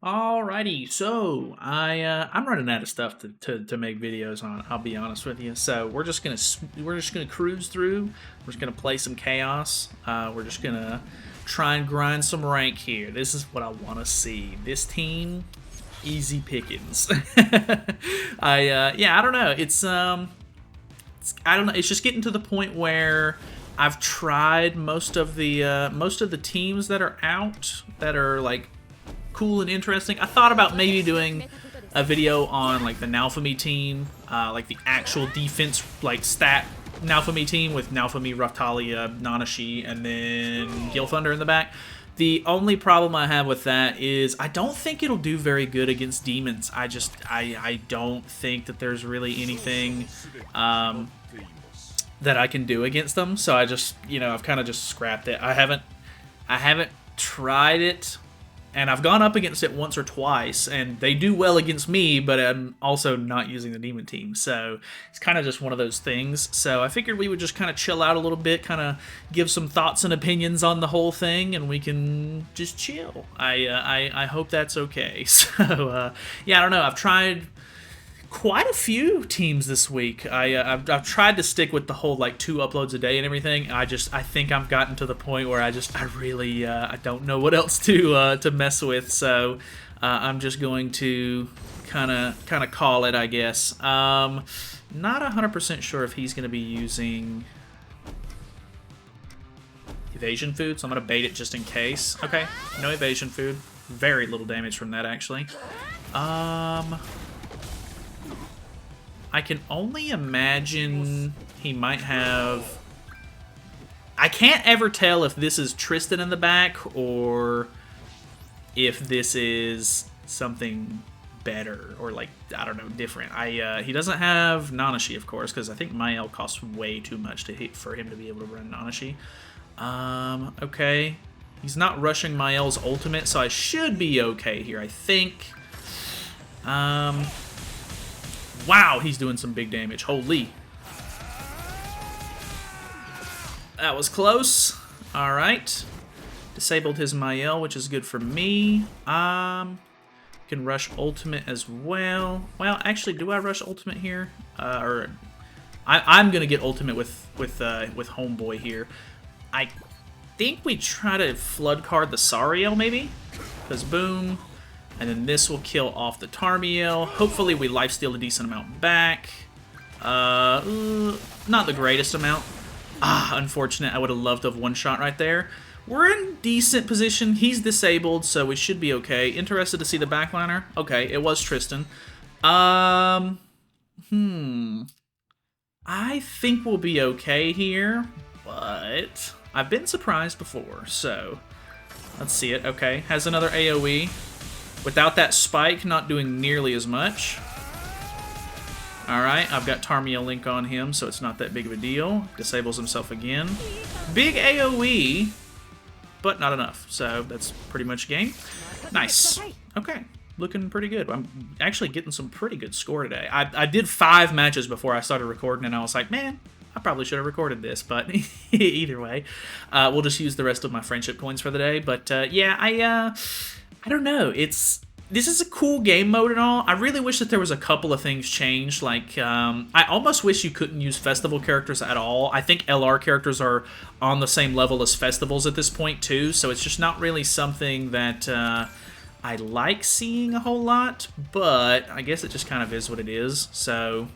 Alrighty, so I'm running out of stuff to make videos on. I'll be honest with you. So we're just gonna cruise through. We're just gonna play some chaos. We're just gonna try and grind some rank here. This is what I want to see. This team, easy pickings. Yeah, I don't know. I don't know. It's just getting to the point where I've tried most of the teams that are out that are like cool and interesting. I thought about maybe doing a video on like the Naofumi team, like the actual defense like stat Naofumi team with Naofumi, Raftalia, Nanashi, and then Gilthunder in the back. The only problem I have with that is I don't think it'll do very good against demons. I don't think that there's really anything that I can do against them. So I just, I've kind of just scrapped it. I haven't tried it, and I've gone up against it once or twice, and they do well against me, but I'm also not using the demon team, so it's kind of just one of those things. So I figured we would just kind of chill out a little bit, kind of give some thoughts and opinions on the whole thing, and we can just chill. I hope that's okay. So yeah, I don't know. I've tried quite a few teams this week. I've tried to stick with the whole like 2 uploads a day and everything. I think I've gotten to the point where I really I don't know what else to mess with. So I'm just going to kind of call it, I guess. Not 100% sure if he's going to be using evasion food, so I'm going to bait it just in case. Okay, no evasion food. Very little damage from that actually. I can only imagine he might have... I can't ever tell if this is Tristan in the back or if this is something better or, like, I don't know, different. He doesn't have Nanashi, of course, because I think Mael costs way too much to hit for him to be able to run Nanashi. Okay. He's not rushing Mael's ultimate, so I should be okay here, I think. Wow, he's doing some big damage. Holy. That was close. Alright. Disabled his Mael, which is good for me. Can rush ultimate as well. Well, actually, do I rush ultimate here? I'm gonna get ultimate with Homeboy here. I think we try to flood card the Sariel, maybe? Because boom. And then this will kill off the Tarmiel. Hopefully we lifesteal a decent amount back. Not the greatest amount. Unfortunate. I would have loved to have one-shot right there. We're in decent position. He's disabled, so we should be okay. Interested to see the backliner? Okay, it was Tristan. I think we'll be okay here, but I've been surprised before, so let's see it. Okay, has another AoE. Without that spike, not doing nearly as much. Alright, I've got Tarmiel Link on him, so it's not that big of a deal. Disables himself again. Big AoE, but not enough. So that's pretty much game. Nice. Okay, looking pretty good. I'm actually getting some pretty good score today. I did 5 matches before I started recording, and I was like, man, I probably should have recorded this, but either way. We'll just use the rest of my friendship points for the day. But yeah, I don't know. This is a cool game mode and all. I really wish that there was a couple of things changed. Like, I almost wish you couldn't use festival characters at all. I think LR characters are on the same level as festivals at this point too, so it's just not really something that I like seeing a whole lot, but I guess it just kind of is what it is. So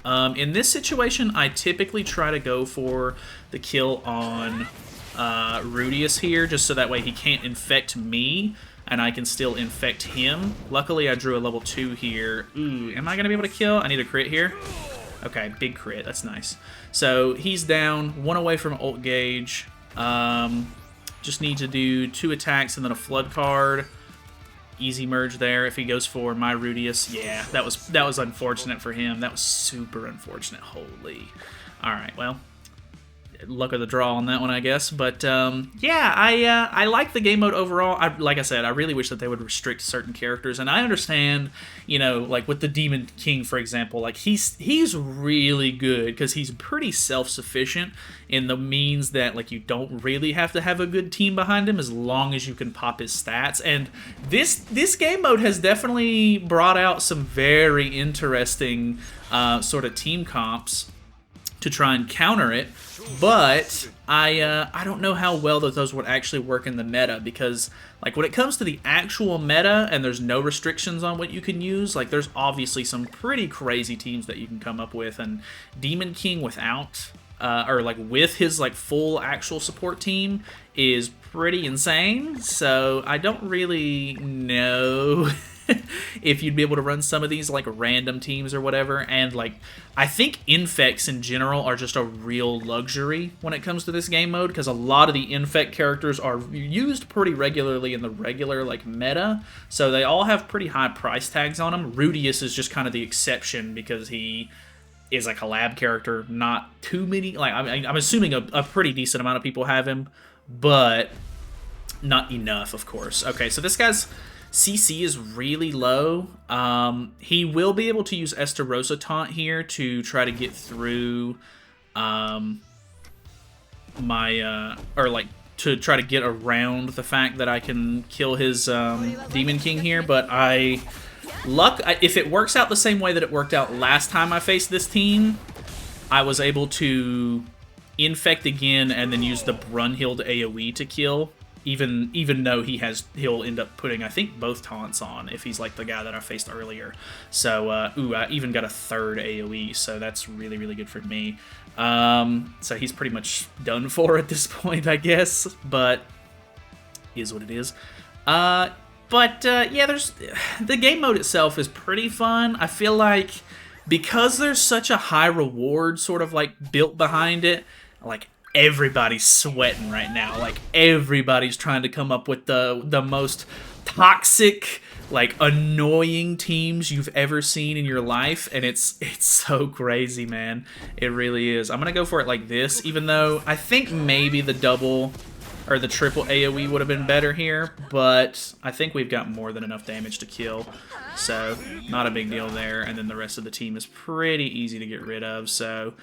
in this situation, I typically try to go for the kill on Rudius here, just so that way he can't infect me, and I can still infect him. Luckily, I drew a level 2 here. Ooh, am I going to be able to kill? I need a crit here. Okay, big crit. That's nice. So he's down, 1 away from ult gauge. Just need to do 2 attacks and then a flood card. Easy merge there if he goes for my Rudius. Yeah, that was unfortunate for him. That was super unfortunate. Holy. All right, well. luck of the draw on that one, I guess. But yeah, I like the game mode overall. Like I said, I really wish that they would restrict certain characters, and I understand, you know, like with the Demon King, for example, like he's really good because he's pretty self-sufficient in the means that like you don't really have to have a good team behind him as long as you can pop his stats. And this game mode has definitely brought out some very interesting sort of team comps to try and counter it, but I don't know how well that those would actually work in the meta, because like when it comes to the actual meta and there's no restrictions on what you can use, like there's obviously some pretty crazy teams that you can come up with, and Demon King without or like with his like full actual support team is pretty insane. So I don't really know if you'd be able to run some of these like random teams or whatever. And like I think infects in general are just a real luxury when it comes to this game mode, because a lot of the infect characters are used pretty regularly in the regular like meta, so they all have pretty high price tags on them. Rudius is just kind of the exception because he is a collab character. Not too many, like I'm assuming a pretty decent amount of people have him, but not enough, of course. Okay, so this guy's CC is really low. He will be able to use Estarossa Taunt here to try to get through or like to try to get around the fact that I can kill his Demon King here, but if it works out the same way that it worked out last time I faced this team, I was able to infect again and then use the Brunhild AoE to kill. Even though he'll end up putting, I think, both taunts on if he's like the guy that I faced earlier. So, I even got a third AoE, so that's really, really good for me. So he's pretty much done for at this point, I guess, but is what it is. Yeah, the game mode itself is pretty fun. I feel like because there's such a high reward sort of like built behind it, like everybody's sweating right now. Like everybody's trying to come up with the most toxic, like annoying teams you've ever seen in your life, and it's so crazy, man. It really is. I'm gonna go for it like this, even though I think maybe the double or the triple AoE would have been better here, but I think we've got more than enough damage to kill, so not a big deal there. And then the rest of the team is pretty easy to get rid of, so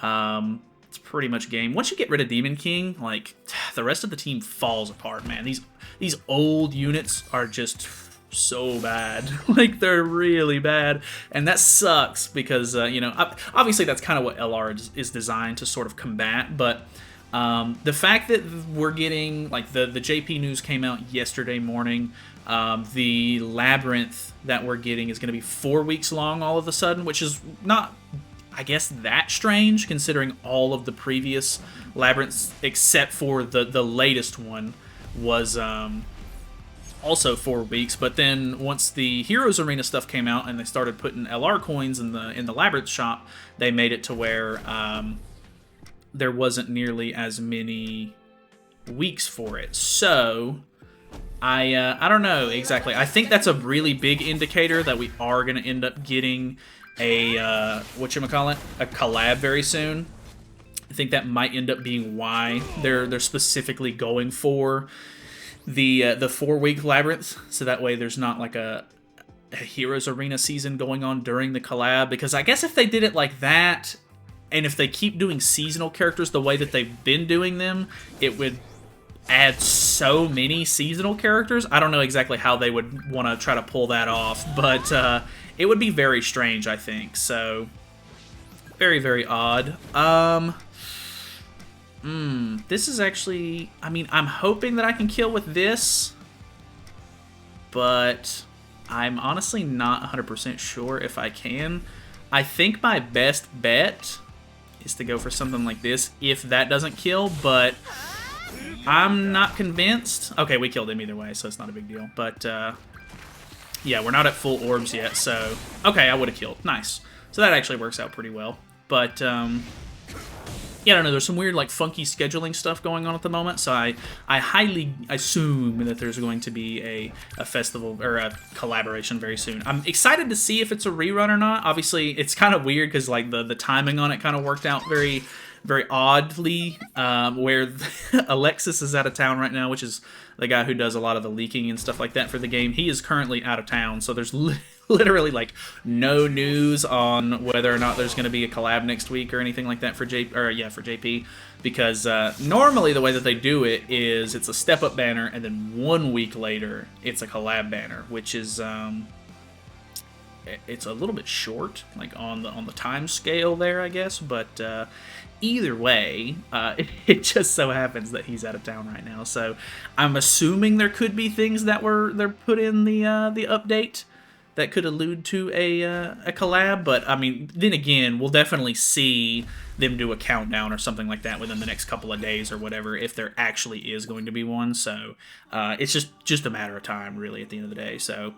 it's pretty much game. Once you get rid of Demon King, like the rest of the team falls apart, man. These old units are just so bad. Like they're really bad, and that sucks because you know, obviously that's kind of what LR is designed to sort of combat. But the fact that we're getting, like, the JP news came out yesterday morning, the Labyrinth that we're getting is going to be 4 weeks long all of a sudden, which is not, I guess, that strange considering all of the previous Labyrinths except for the latest one was also 4 weeks. But then once the Heroes Arena stuff came out and they started putting LR coins in the Labyrinth shop, they made it to where there wasn't nearly as many weeks for it. So I don't know exactly. I think that's a really big indicator that we are going to end up getting a whatchamacallit, a collab very soon. I think that might end up being why they're specifically going for the 4-week Labyrinth, so that way there's not like a Heroes Arena season going on during the collab. Because I guess if they did it like that, and if they keep doing seasonal characters the way that they've been doing them, it would add so many seasonal characters. I don't know exactly how they would want to try to pull that off, but it would be very strange, I think. So, very, very odd. This is actually, I mean, I'm hoping that I can kill with this, but I'm honestly not 100% sure if I can. I think my best bet is to go for something like this if that doesn't kill, but I'm not convinced. Okay, we killed him either way, so it's not a big deal. But yeah, we're not at full orbs yet, so okay, I would have killed. Nice. So that actually works out pretty well. But yeah, I don't know, there's some weird, like, funky scheduling stuff going on at the moment, so I highly assume that there's going to be a festival, or a collaboration very soon. I'm excited to see if it's a rerun or not. Obviously, it's kind of weird, because, like, the timing on it kind of worked out very, very oddly, where Alexis is out of town right now, which is the guy who does a lot of the leaking and stuff like that for the game. He is currently out of town, so there's literally like no news on whether or not there's going to be a collab next week or anything like that for JP, because normally the way that they do it is it's a step up banner and then 1 week later it's a collab banner, which is it's a little bit short, like on the time scale there, I guess. But either way, it just so happens that he's out of town right now. So I'm assuming there could be things that they're put in the update that could allude to a collab. But I mean, then again, we'll definitely see them do a countdown or something like that within the next couple of days or whatever, if there actually is going to be one. So it's just a matter of time, really, at the end of the day. So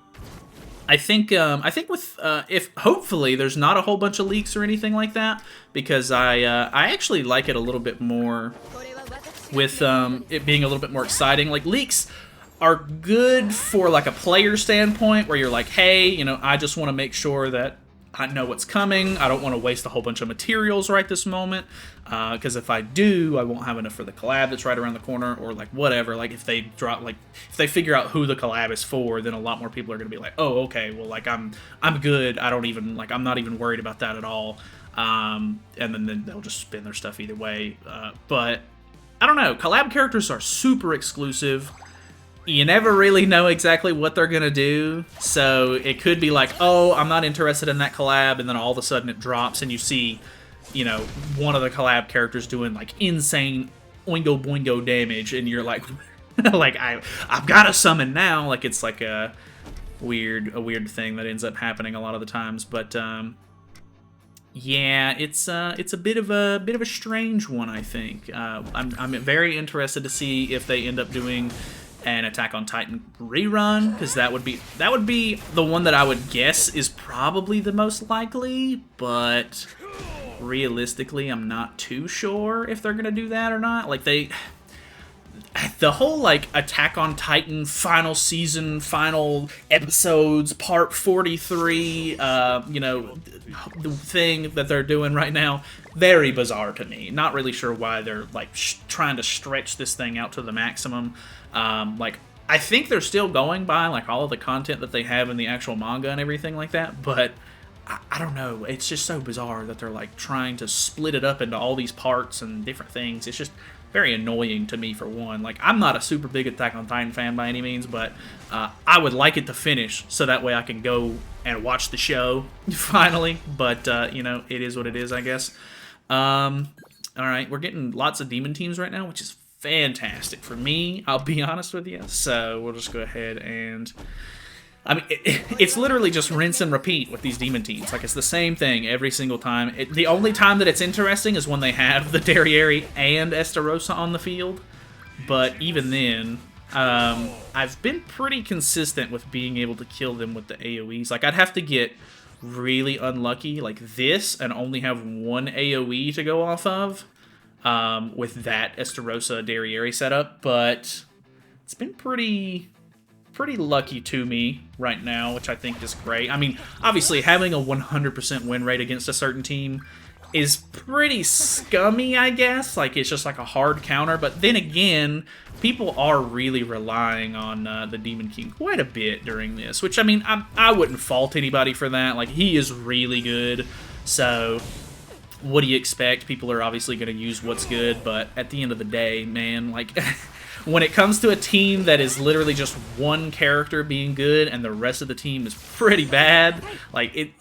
I think with if hopefully there's not a whole bunch of leaks or anything like that, because I actually like it a little bit more with it being a little bit more exciting. Like, leaks are good for like a player standpoint, where you're like, hey, you know, I just want to make sure that I know what's coming. I don't want to waste a whole bunch of materials right this moment, because if I do, I won't have enough for the collab that's right around the corner, or like whatever. Like if they figure out who the collab is for, then a lot more people are going to be like, oh, okay, well, like I'm good. I'm not even worried about that at all. And then they'll just spin their stuff either way. But I don't know. Collab characters are super exclusive. You never really know exactly what they're going to do, so it could be like, oh, I'm not interested in that collab, and then all of a sudden it drops, and you see, you know, one of the collab characters doing, like, insane oingo boingo damage, and you're like, like, I've got to summon now. Like, it's like a weird thing that ends up happening a lot of the times, but, yeah, it's a bit of a strange one, I think. I'm very interested to see if they end up doing an Attack on Titan rerun, because that would be the one that I would guess is probably the most likely, but realistically I'm not too sure if they're gonna do that or not. Like, the whole like Attack on Titan final season, final episodes, part 43, you know, the thing that they're doing right now, very bizarre to me. Not really sure why they're like trying to stretch this thing out to the maximum. Like, I think they're still going by like all of the content that they have in the actual manga and everything like that, but I don't know. It's just so bizarre that they're like trying to split it up into all these parts and different things. It's just very annoying to me, for one. Like, I'm not a super big Attack on Titan fan by any means, but I would like it to finish so that way I can go and watch the show finally. But you know, it is what it is, I guess. All right, we're getting lots of demon teams right now, which is fantastic for me, I'll be honest with you. So we'll just go ahead and, I mean, it's literally just rinse and repeat with these demon teams. Like, it's the same thing every single time. The only time that it's interesting is when they have the Derriere and Estarossa on the field. But even then, I've been pretty consistent with being able to kill them with the AoEs. Like, I'd have to get really unlucky like this and only have one AoE to go off of, with that Estarossa Derriere setup, but it's been pretty lucky to me right now, which I think is great. I mean, obviously having a 100% win rate against a certain team is pretty scummy, I guess. Like, it's just like a hard counter, but then again, people are really relying on the Demon King quite a bit during this, which, I mean, I wouldn't fault anybody for that. Like, he is really good, so what do you expect? People are obviously going to use what's good, but at the end of the day, man, like, when it comes to a team that is literally just one character being good and the rest of the team is pretty bad, like,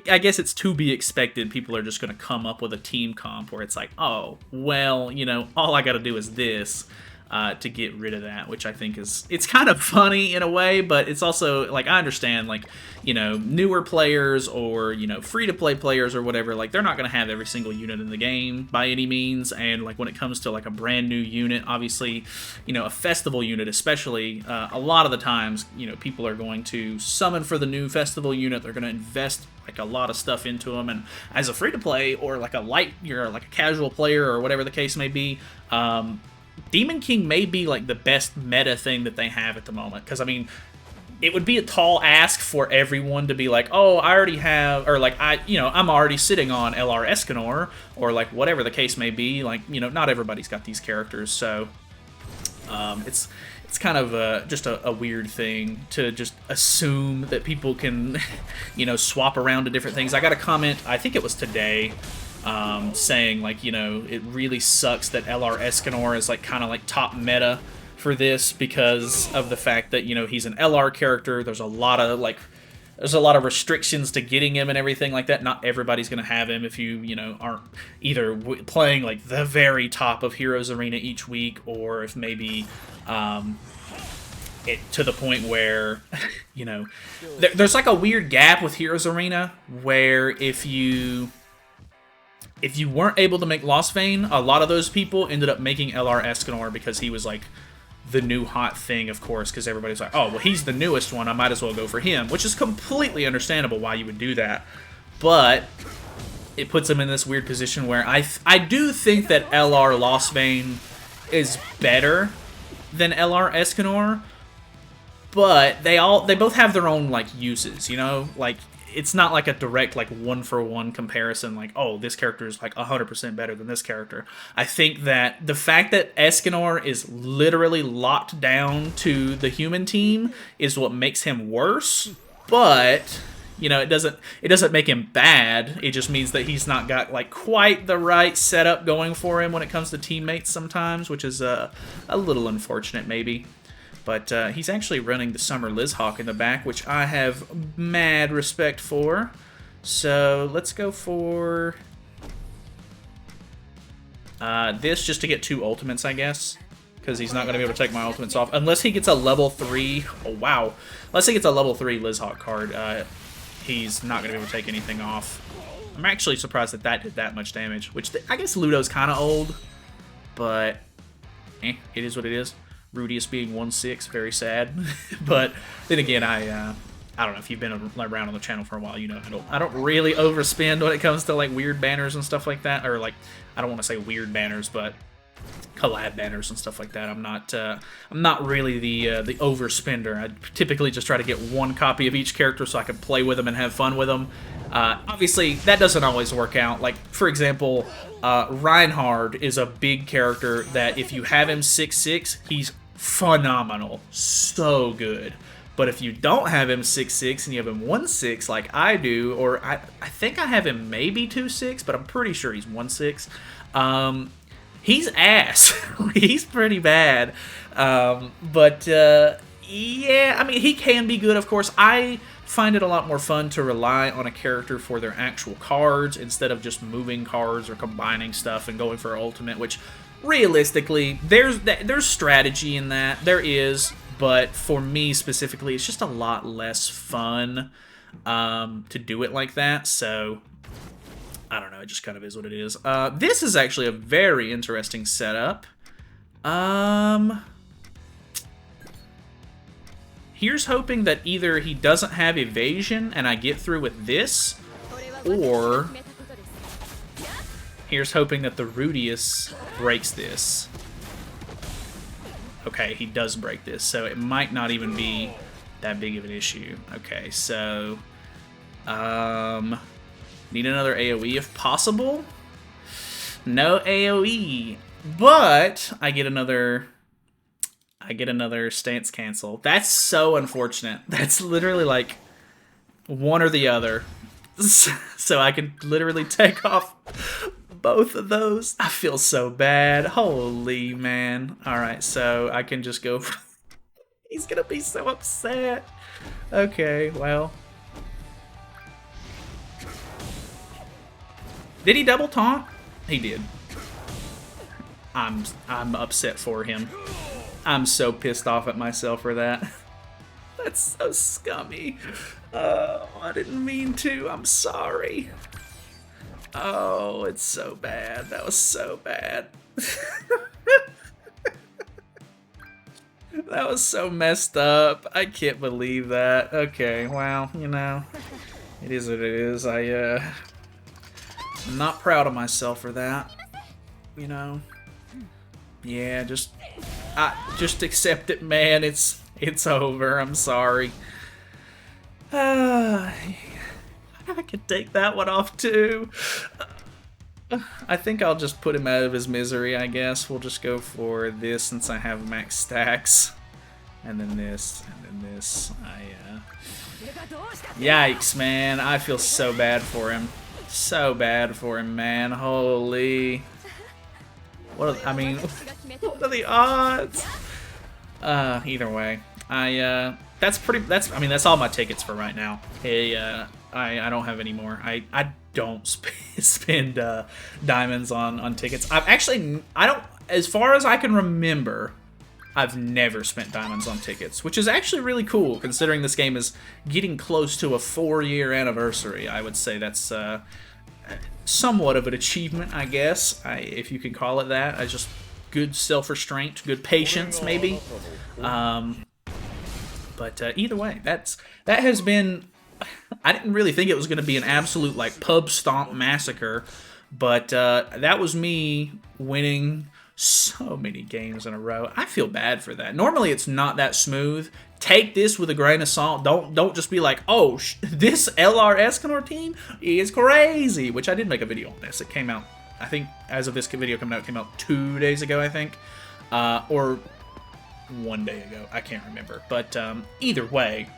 I guess it's to be expected. People are just going to come up with a team comp where it's like, oh, well, you know, all I got to do is this to get rid of that, which I think it's kind of funny in a way, but it's also, like, I understand, like, you know, newer players or, you know, free-to-play players or whatever, like, they're not going to have every single unit in the game by any means, and, like, when it comes to, like, a brand new unit, obviously, you know, a festival unit especially, a lot of the times, you know, people are going to summon for the new festival unit, they're going to invest, like, a lot of stuff into them, and as a free-to-play or, like, you're, like, a casual player or whatever the case may be, Demon King may be, like, the best meta thing that they have at the moment, because, I mean, it would be a tall ask for everyone to be like, oh, I already have, or like, I'm already sitting on LR Escanor, or like whatever the case may be. Like, not everybody's got these characters, so it's kind of just a weird thing to just assume that people can, swap around to different things. I got a comment, I think it was today, saying like, it really sucks that LR Escanor is like kind of like top meta for this because of the fact that he's an LR character. There's a lot of restrictions to getting him and everything like that. Not everybody's gonna have him if you aren't either playing like the very top of Heroes Arena each week, or if maybe to the point where there's like a weird gap with Heroes Arena where if you weren't able to make Lost Vein, a lot of those people ended up making LR Escanor because he was like the new hot thing, of course, because everybody's like, oh, well, he's the newest one, I might as well go for him, which is completely understandable why you would do that. But it puts him in this weird position where I do think that LR Lost Vein is better than LR Escanor, but they both have their own like uses, like it's not like a direct like one-for-one comparison, like, oh, this character is like 100% better than this character. I think that the fact that Escanor is literally locked down to the human team is what makes him worse, but it doesn't make him bad. It just means that he's not got like quite the right setup going for him when it comes to teammates sometimes, which is a little unfortunate maybe. But he's actually running the Summer Lizhawk in the back, which I have mad respect for. So let's go for this just to get 2 ultimates, I guess. Because he's not going to be able to take my ultimates off. Unless he gets a level 3. Oh, wow. Unless he gets a level 3 Lizhawk card, he's not going to be able to take anything off. I'm actually surprised that that did that much damage. Which, I guess Ludo's kind of old. But, it is what it is. Rudius being 1/6, very sad. But then again, I don't know if you've been around on the channel for a while, I don't really overspend when it comes to like weird banners and stuff like that, or like I don't want to say weird banners, but collab banners and stuff like that. I'm not really the overspender. I typically just try to get 1 copy of each character so I can play with them and have fun with them. Obviously, that doesn't always work out. Like, for example, Reinhard is a big character that if you have him 6/6, he's phenomenal. So good. But if you don't have him 6/6 and you have him 1/6 like I do, or I think I have him maybe 2/6, but I'm pretty sure he's 1/6, he's ass. He's pretty bad. Yeah, I mean, he can be good, of course. I find it a lot more fun to rely on a character for their actual cards instead of just moving cards or combining stuff and going for ultimate, which realistically, there's strategy in that. There is, but for me specifically, it's just a lot less fun to do it like that, so I don't know, it just kind of is what it is. This is actually a very interesting setup. Here's hoping that either he doesn't have evasion and I get through with this, or here's hoping that the Rudius breaks this. Okay, he does break this, so it might not even be that big of an issue. Okay, so need another AoE if possible. No AoE, but I get another stance cancel. That's so unfortunate. That's literally like one or the other. So I can literally take off both of those. I feel so bad. Holy man. Alright, so I can just go... He's gonna be so upset. Okay, well... Did he double taunt? He did. I'm upset for him. I'm so pissed off at myself for that. That's so scummy. Oh, I didn't mean to. I'm sorry. Oh, it's so bad. That was so bad. That was so messed up. I can't believe that. Okay, well, it is what it is. I'm not proud of myself for that. Yeah, just accept it, man. It's It's over. I'm sorry. I could take that one off too. I think I'll just put him out of his misery, I guess. We'll just go for this since I have max stacks. And then this, and then this. Yikes, man. I feel so bad for him. So bad for him, man. Holy. What are, I mean, what are the odds? Either way. That's all my tickets for right now. Hey, I don't have any more. I don't spend diamonds on tickets. As far as I can remember, I've never spent diamonds on tickets, which is actually really cool considering this game is getting close to a 4-year anniversary. I would say that's somewhat of an achievement, I guess, if you could call it that. I just good self-restraint, good patience, maybe. But either way, that has been. I didn't really think it was going to be an absolute like pub stomp massacre, but that was me winning so many games in a row. I feel bad for that. Normally, it's not that smooth. Take this with a grain of salt. Don't just be like, oh, this LR Escanor team is crazy. Which I did make a video on this. It came out, I think, as of this video coming out, it came out 2 days ago, I think, or 1 day ago. I can't remember. But either way,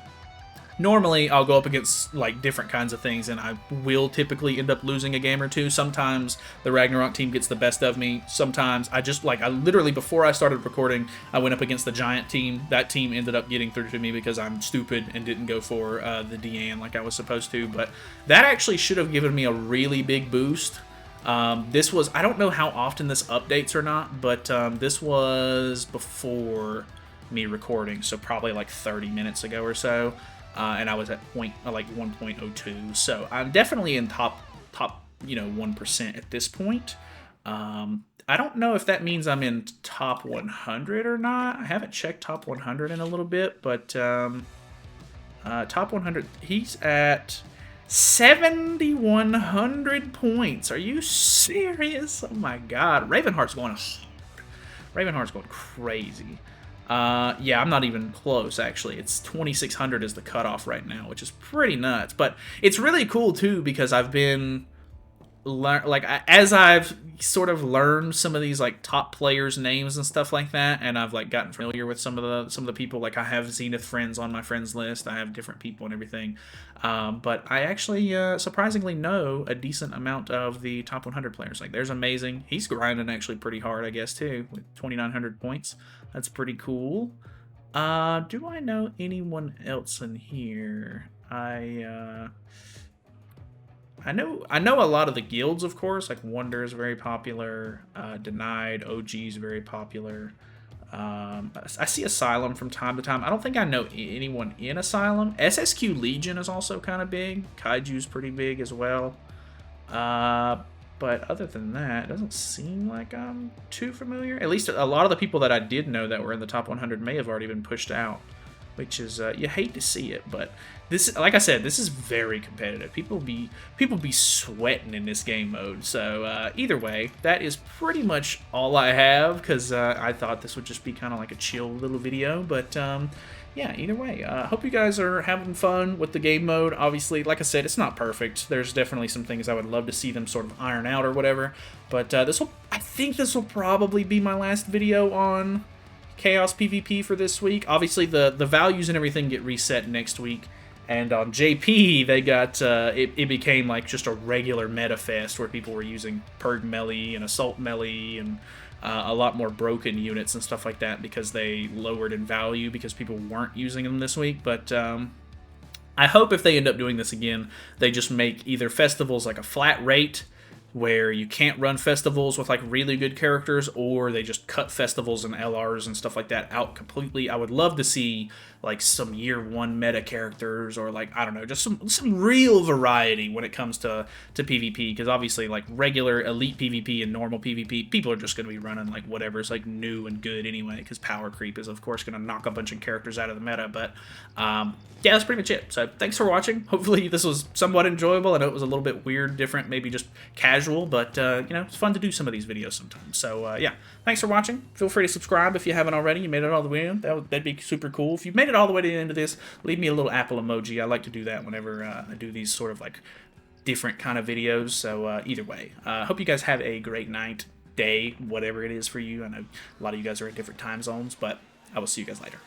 normally I'll go up against like different kinds of things, and I will typically end up losing a game or two. Sometimes the Ragnarok team gets the best of me. Sometimes I literally, before I started recording, I went up against the Giant team. That team ended up getting through to me because I'm stupid and didn't go for the Deanne like I was supposed to. But that actually should have given me a really big boost. This was, I don't know how often this updates or not, but this was before me recording, so probably like 30 minutes ago or so. And I was at 1.02, so I'm definitely in top 1% at this point. I don't know if that means I'm in top 100 or not. I haven't checked top 100 in a little bit, but top 100, he's at 7,100 points. Are you serious? Oh my god, Ravenheart's going hard. Ravenheart's going crazy. Yeah, I'm not even close, actually. It's 2,600 is the cutoff right now, which is pretty nuts. But it's really cool, too, because I've been... as I've sort of learned some of these, like, top players' names and stuff like that, and I've, like, gotten familiar with some of the people. Like, I have Zenith friends on my friends list. I have different people and everything. But I actually, surprisingly know a decent amount of the top 100 players. Like, there's Amazing. He's grinding actually pretty hard, I guess, too, with 2,900 points. That's pretty cool. Do I know anyone else in here? I know a lot of the guilds, of course. Like Wonder is very popular. Denied, OG is very popular. I see Asylum from time to time. I don't think I know anyone in Asylum. SSQ Legion is also kind of big. Kaiju's pretty big as well. But other than that, it doesn't seem like I'm too familiar. At least a lot of the people that I did know that were in the top 100 may have already been pushed out, which is, you hate to see it. But this, like I said, this is very competitive. People be sweating in this game mode. So either way, that is pretty much all I have, because I thought this would just be kind of like a chill little video. But yeah, either way, hope you guys are having fun with the game mode. Obviously, like I said, it's not perfect. There's definitely some things I would love to see them sort of iron out or whatever. But I think this will probably be my last video on Chaos PvP for this week. Obviously, the values and everything get reset next week. And on JP, they got, it became like just a regular meta fest where people were using Purg Melee and Assault Melee and a lot more broken units and stuff like that because they lowered in value because people weren't using them this week. But I hope if they end up doing this again, they just make either festivals like a flat rate where you can't run festivals with like really good characters, or they just cut festivals and LRs and stuff like that out completely. I would love to see like some year one meta characters, or like, I don't know, just some real variety when it comes to PvP, because obviously like regular elite PvP and normal PvP, people are just going to be running like whatever's like new and good anyway, because power creep is of course going to knock a bunch of characters out of the meta. But yeah, that's pretty much it. So thanks for watching. Hopefully this was somewhat enjoyable. I know it was a little bit weird, different, maybe just casual casual, but, you know, it's fun to do some of these videos sometimes. So, yeah, thanks for watching. Feel free to subscribe if you haven't already. You made it all the way in. That'd be super cool. If you've made it all the way to the end of this, leave me a little apple emoji. I like to do that whenever I do these sort of, like, different kind of videos. So, either way, hope you guys have a great night, day, whatever it is for you. I know a lot of you guys are in different time zones, but I will see you guys later.